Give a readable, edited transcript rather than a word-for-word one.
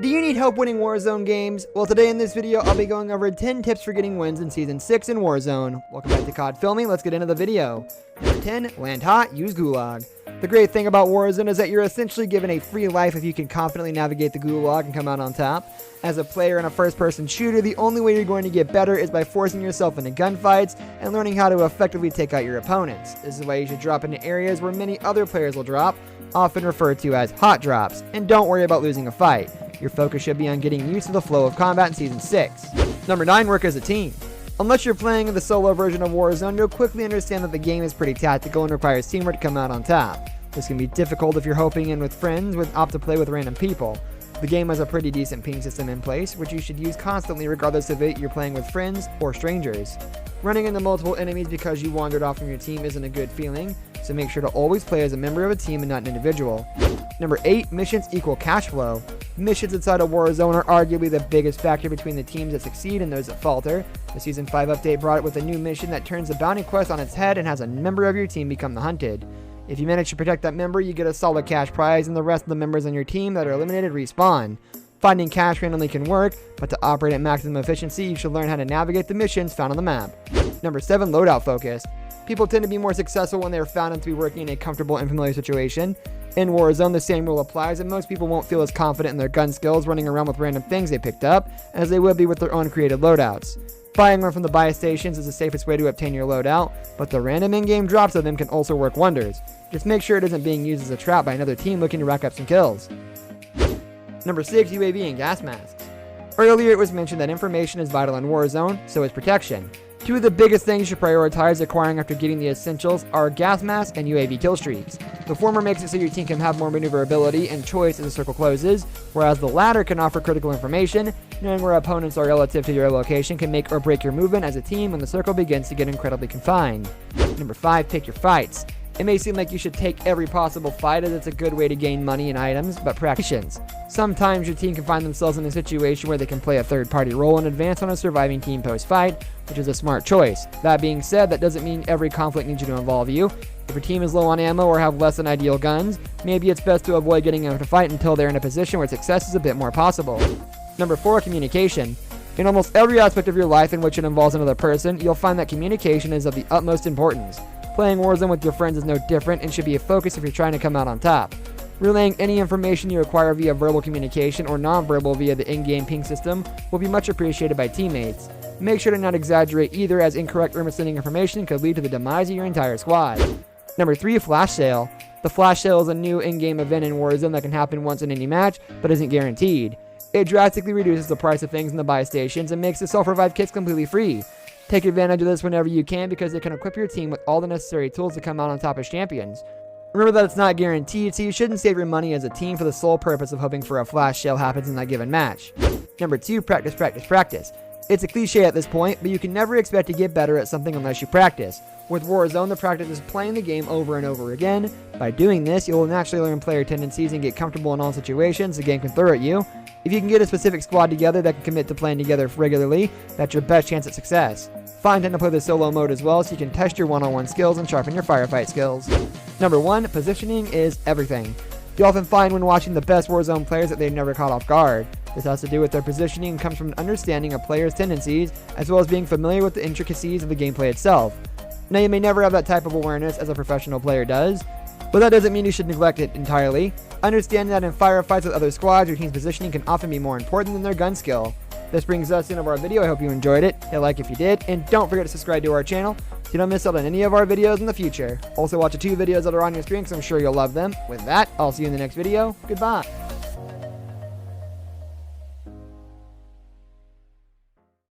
Do you need help winning Warzone games? Well, today in this video, I'll be going over 10 tips for getting wins in Season 6 in Warzone. Welcome back to COD Filming, let's get into the video. Number 10, land hot, use Gulag. The great thing about Warzone is that you're essentially given a free life if you can confidently navigate the Gulag and come out on top. As a player in a first-person shooter, the only way you're going to get better is by forcing yourself into gunfights and learning how to effectively take out your opponents. This is why you should drop into areas where many other players will drop, often referred to as hot drops, and don't worry about losing a fight. Your focus should be on getting used to the flow of combat in Season 6. Number 9, work as a team. Unless you're playing the solo version of Warzone, you'll quickly understand that the game is pretty tactical and requires teamwork to come out on top. This can be difficult if you're hoping in with friends opt to play with random people. The game has a pretty decent ping system in place, which you should use constantly regardless of it you're playing with friends or strangers. Running into multiple enemies because you wandered off from your team isn't a good feeling, so make sure to always play as a member of a team and not an individual. Number 8, missions equal cash flow. Missions inside of Warzone are arguably the biggest factor between the teams that succeed and those that falter. The Season 5 update brought it with a new mission that turns the bounty quest on its head and has a member of your team become the hunted. If you manage to protect that member, you get a solid cash prize, and the rest of the members on your team that are eliminated respawn. Finding cash randomly can work, but to operate at maximum efficiency, you should learn how to navigate the missions found on the map. Number 7, loadout focus. People tend to be more successful when they are found to be working in a comfortable and familiar situation. In Warzone, the same rule applies, and most people won't feel as confident in their gun skills running around with random things they picked up as they would be with their own created loadouts. Buying one from the buy stations is the safest way to obtain your loadout, but the random in-game drops of them can also work wonders. Just make sure it isn't being used as a trap by another team looking to rack up some kills. Number 6, UAV and gas masks. Earlier it was mentioned that information is vital in Warzone, so is protection. Two of the biggest things you should prioritize acquiring after getting the essentials are gas masks and UAV kill streaks. The former makes it so your team can have more maneuverability and choice as the circle closes, whereas the latter can offer critical information. Knowing where opponents are relative to your location can make or break your movement as a team when the circle begins to get incredibly confined. Number 5, pick your fights. It may seem like you should take every possible fight as it's a good way to gain money and items, but practice. Sometimes your team can find themselves in a situation where they can play a third-party role and advance on a surviving team post-fight, which is a smart choice. That being said, that doesn't mean every conflict needs you to involve you. If your team is low on ammo or have less than ideal guns, maybe it's best to avoid getting into a fight until they're in a position where success is a bit more possible. Number 4, communication. In almost every aspect of your life in which it involves another person, you'll find that communication is of the utmost importance. Playing Warzone with your friends is no different and should be a focus if you're trying to come out on top. Relaying any information you acquire via verbal communication or non-verbal via the in-game ping system will be much appreciated by teammates. Make sure to not exaggerate either, as incorrect or misleading information could lead to the demise of your entire squad. Number 3, flash sale. The flash sale is a new in-game event in Warzone that can happen once in any match, but isn't guaranteed. It drastically reduces the price of things in the buy stations and makes the self-revive kits completely free. Take advantage of this whenever you can because it can equip your team with all the necessary tools to come out on top as champions. Remember that it's not guaranteed, so you shouldn't save your money as a team for the sole purpose of hoping for a flash sale happens in that given match. Number 2, practice, practice, practice. It's a cliche at this point, but you can never expect to get better at something unless you practice. With Warzone, the practice is playing the game over and over again. By doing this, you'll naturally learn player tendencies and get comfortable in all situations the game can throw at you. If you can get a specific squad together that can commit to playing together regularly, that's your best chance at success. Find time to play the solo mode as well so you can test your one-on-one skills and sharpen your firefight skills. Number 1, positioning is everything. You often find when watching the best Warzone players that they've never caught off guard. This has to do with their positioning and comes from an understanding of players' tendencies as well as being familiar with the intricacies of the gameplay itself. Now, you may never have that type of awareness as a professional player does, but that doesn't mean you should neglect it entirely. Understand that in firefights with other squads, your team's positioning can often be more important than their gun skill. This brings us to the end of our video. I hope you enjoyed it. Hit like if you did, and don't forget to subscribe to our channel so you don't miss out on any of our videos in the future. Also, watch the 2 videos that are on your screen because I'm sure you'll love them. With that, I'll see you in the next video. Goodbye.